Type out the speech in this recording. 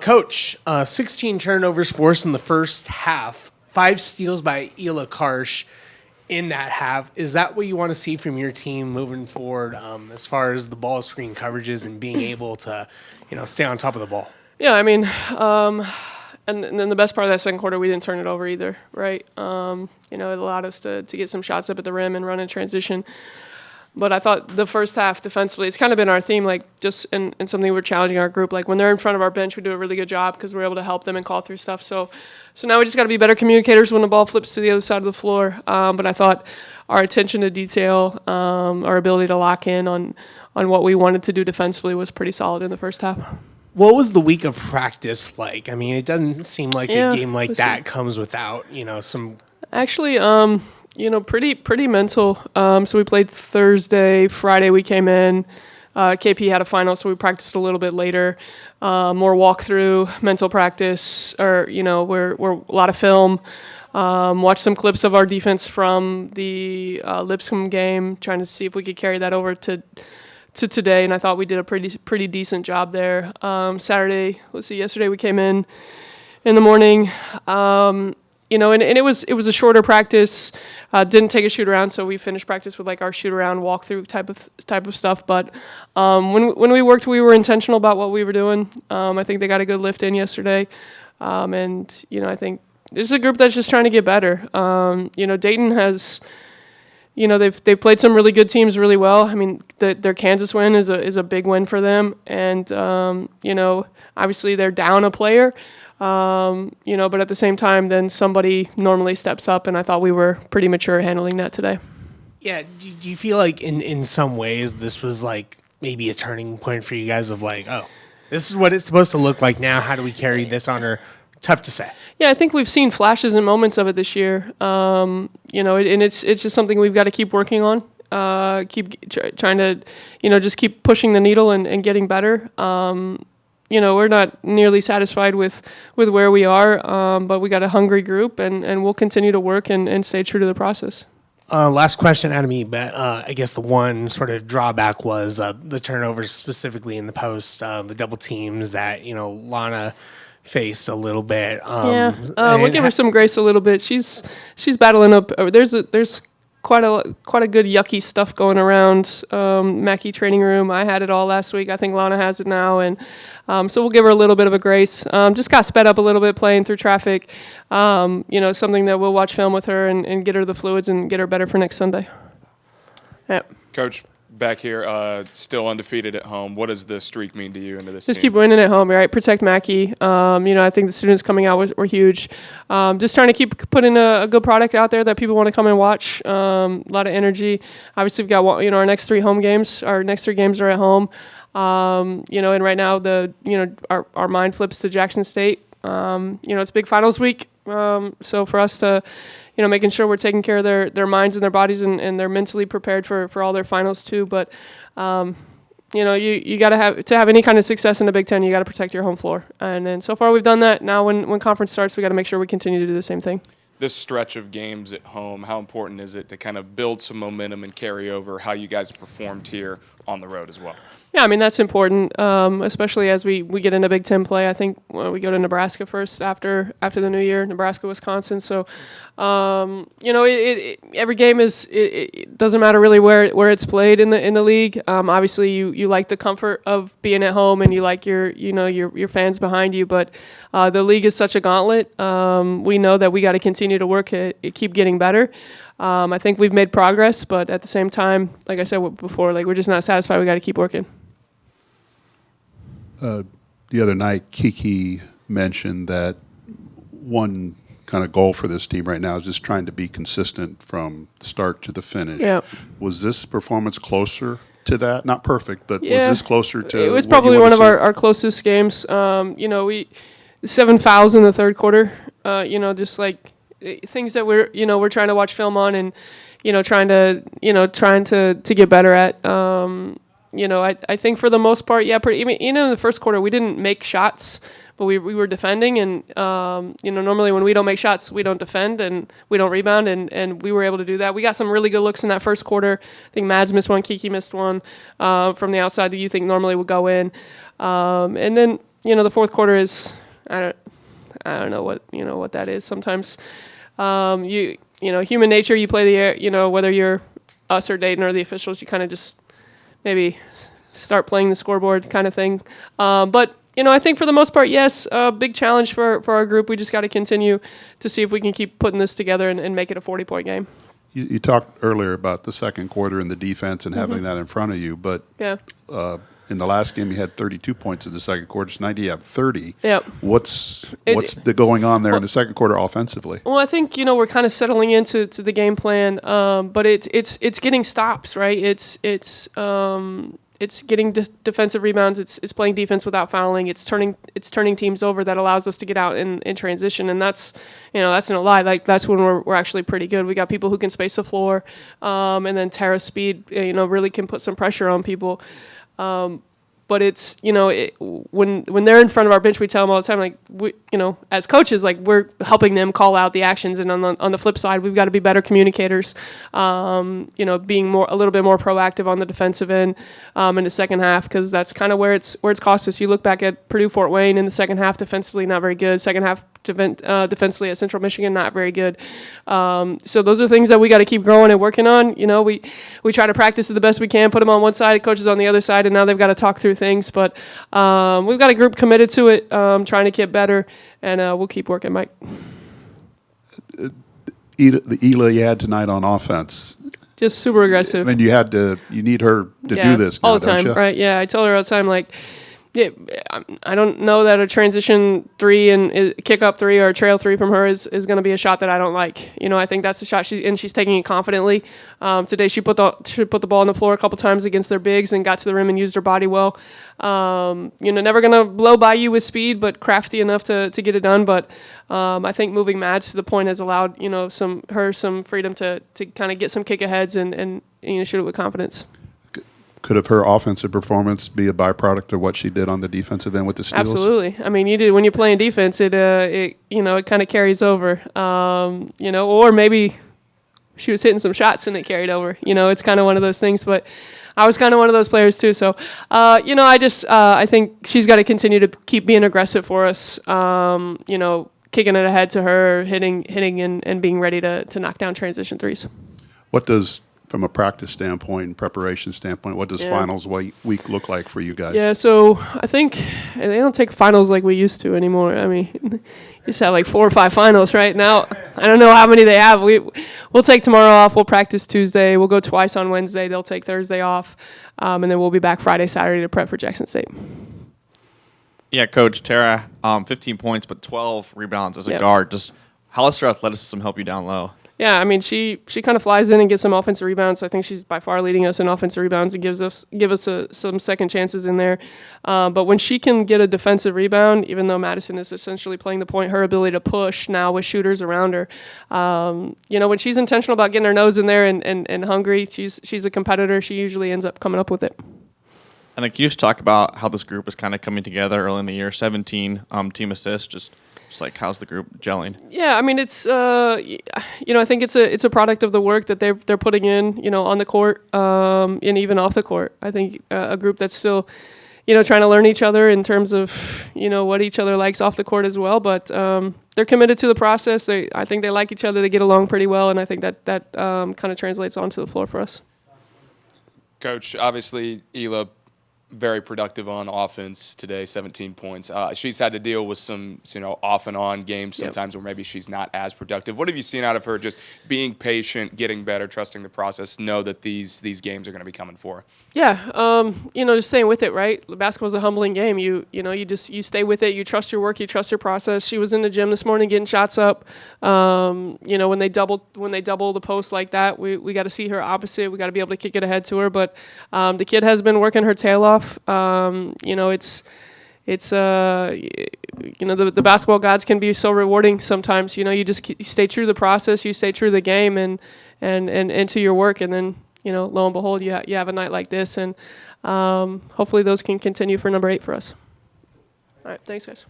Coach, 16 turnovers forced in the first half, 5 steals by Ela Karsh in that half. Is that what you want to see from your team moving forward as far as the ball screen coverages and being able to, stay on top of the ball? Yeah, I mean, and then the best part of that second quarter, we didn't turn it over either, right? It allowed us to get some shots up at the rim and run in transition. But I thought the first half defensively, it's kind of been our theme, like just and something we're challenging our group. Like when they're in front of our bench, we do a really good job because we're able to help them and call through stuff. So now we just got to be better communicators when the ball flips to the other side of the floor. But I thought our attention to detail, our ability to lock in on what we wanted to do defensively was pretty solid in the first half. What was the week of practice like? I mean, it doesn't seem like a game like that comes without, some... Actually, pretty mental. So we played Thursday. Friday we came in. KP had a final, so we practiced a little bit later. More walkthrough, mental practice, or we're a lot of film. Watched some clips of our defense from the Lipscomb game, trying to see if we could carry that over to today, and I thought we did a pretty decent job there. Yesterday we came in the morning. And it was a shorter practice. Didn't take a shoot around, so we finished practice with like our shoot around walkthrough type of stuff. But when we worked, we were intentional about what we were doing. I think they got a good lift in yesterday, and I think this is a group that's just trying to get better. Dayton has, they've played some really good teams really well. I mean, their Kansas win is a big win for them, and obviously they're down a player. But at the same time, then somebody normally steps up, and I thought we were pretty mature handling that today. Yeah, do you feel like in some ways this was like maybe a turning point for you guys of like, oh, this is what it's supposed to look like now, how do we carry this on? Or tough to say. Yeah, I think we've seen flashes and moments of it this year, and it's just something we've got to keep working on, trying to, just keep pushing the needle and getting better. We're not nearly satisfied with where we are, but we got a hungry group, and we'll continue to work and stay true to the process. Last question out of me, but I guess the one sort of drawback was the turnovers, specifically in the post, the double teams that, Lana faced a little bit. We'll give her some grace a little bit. She's battling up. There's quite a good yucky stuff going around Mackey training room. I had it all last week. I think Lana has it now, and so we'll give her a little bit of a grace. Just got sped up a little bit playing through traffic. Something that we'll watch film with her and get her the fluids and get her better for next Sunday. Yep. Coach, back here, still undefeated at home. What does the streak mean to you into this Just team? keep winning at home, right? Protect Mackey. I think the students coming out were huge. Just trying to keep putting a good product out there that people want to come and watch. A lot of energy. Obviously, we've got our next 3 home games. Our next 3 games are at home. And right now our mind flips to Jackson State. It's big finals week. So for us to making sure we're taking care of their minds and their bodies and they're mentally prepared for all their finals too. But, you got to have any kind of success in the Big Ten, you got to protect your home floor. And so far we've done that. Now when conference starts, we got to make sure we continue to do the same thing. This stretch of games at home, how important is it to kind of build some momentum and carry over how you guys performed here on the road as well? Yeah, I mean, that's important, especially as we get into Big Ten play. I think we go to Nebraska first after the new year, Nebraska, Wisconsin. So, every game it doesn't matter really where it's played in the league. Obviously, you like the comfort of being at home and you like your fans behind you. But the league is such a gauntlet. We know that we got to continue to work at keep getting better. I think we've made progress, but at the same time, like I said before, we're just not satisfied. We got to keep working. The other night, Kiki mentioned that one kind of goal for this team right now is just trying to be consistent from the start to the finish. Yeah. Was this performance closer to that? Not perfect, but was this closer to it was probably one of our closest games. We 7 fouls in the third quarter. Just like things that we're trying to watch film on and trying to get better at. I think for the most part, in the first quarter we didn't make shots, but we were defending, and normally when we don't make shots, we don't defend and we don't rebound, and we were able to do that. We got some really good looks in that first quarter. I think Mads missed one, Kiki missed one from the outside that you think normally would go in, and then the fourth quarter is I don't know what that is. Sometimes human nature. You play the air. Whether you're us or Dayton or the officials, you kind of just maybe start playing the scoreboard kind of thing. But I think for the most part, yes, a big challenge for our group. We just got to continue to see if we can keep putting this together and make it a 40-point game. You talked earlier about the second quarter and the defense and having that in front of you, but Yeah. In the last game you had 32 points in the second quarter. Tonight you have 30. Yep. What's going on there in the second quarter offensively? Well, I think we're kind of settling into the game plan, but it's getting stops, right? It's getting defensive rebounds. It's playing defense without fouling. It's turning teams over that allows us to get out in transition, and that's that's not a lie. Like that's when we're actually pretty good. We got people who can space the floor, and then Tara's speed really can put some pressure on people. But it's when they're in front of our bench, we tell them all the time, like as coaches, like we're helping them call out the actions, and on the flip side, we've got to be better communicators. Being a little bit more proactive on the defensive end in the second half, because that's kind of where it's cost us. You look back at Purdue Fort Wayne in the second half, defensively not very good. Second half defensively at Central Michigan, not very good. So those are things that we got to keep growing and working on. We try to practice it the best we can, put them on one side, coaches on the other side, and now they've got to talk through things. But we've got a group committed to it, trying to get better, and we'll keep working, Mike. The Ela you had tonight on offense. Just super aggressive. I mean, you need her to do this now, all the time, don't you? right? Yeah, I told her all the time, like, yeah, I don't know that a transition three and kick up three or a trail three from her is going to be a shot that I don't like. I think that's the shot she's taking it confidently. Today she put the ball on the floor a couple times against their bigs and got to the rim and used her body well. Never going to blow by you with speed, but crafty enough to get it done. But I think moving Mads to the point has allowed some freedom to kind of get some kick aheads and shoot it with confidence. Could have her offensive performance be a byproduct of what she did on the defensive end with the steals? Absolutely. I mean, you do when you're playing defense, it kind of carries over. Or maybe she was hitting some shots and it carried over. It's kind of one of those things. But I was kind of one of those players too. So, I think she's got to continue to keep being aggressive for us. Kicking it ahead to her, hitting and being ready to knock down transition threes. What does, from a practice standpoint and preparation standpoint, what does finals week look like for you guys? Yeah, so I think they don't take finals like we used to anymore. I mean, you used to have like 4 or 5 finals right now. I don't know how many they have. We'll take tomorrow off. We'll practice Tuesday. We'll go twice on Wednesday. They'll take Thursday off. And then we'll be back Friday, Saturday to prep for Jackson State. Yeah, Coach, Tara, 15 points, but 12 rebounds as a guard. Just how does her athleticism help you down low? Yeah, I mean, she kind of flies in and gets some offensive rebounds. I think she's by far leading us in offensive rebounds and give us some second chances in there. But when she can get a defensive rebound, even though Madison is essentially playing the point, her ability to push now with shooters around her, when she's intentional about getting her nose in there and hungry, she's a competitor. She usually ends up coming up with it. And like you just talk about how this group is kind of coming together early in the year, 17 team assists, just like how's the group gelling? Yeah, I mean it's I think it's a product of the work that they're putting in, on the court, and even off the court. I think a group that's still, trying to learn each other in terms of, what each other likes off the court as well. But they're committed to the process. I think they like each other. They get along pretty well, and I think that kind of translates onto the floor for us. Coach, obviously Ela very productive on offense today, 17 points. She's had to deal with some, off and on games sometimes where maybe she's not as productive. What have you seen out of her just being patient, getting better, trusting the process, know that these games are going to be coming for her? Yeah, just staying with it, right? Basketball's a humbling game. You stay with it. You trust your work. You trust your process. She was in the gym this morning getting shots up. When they double the post like that, we got to see her opposite. We got to be able to kick it ahead to her. But the kid has been working her tail off. The basketball gods can be so rewarding sometimes. You stay true to the process. You stay true to the game and to your work, and then lo and behold, you have a night like this, and hopefully those can continue for number 8 for us. All right, thanks, guys.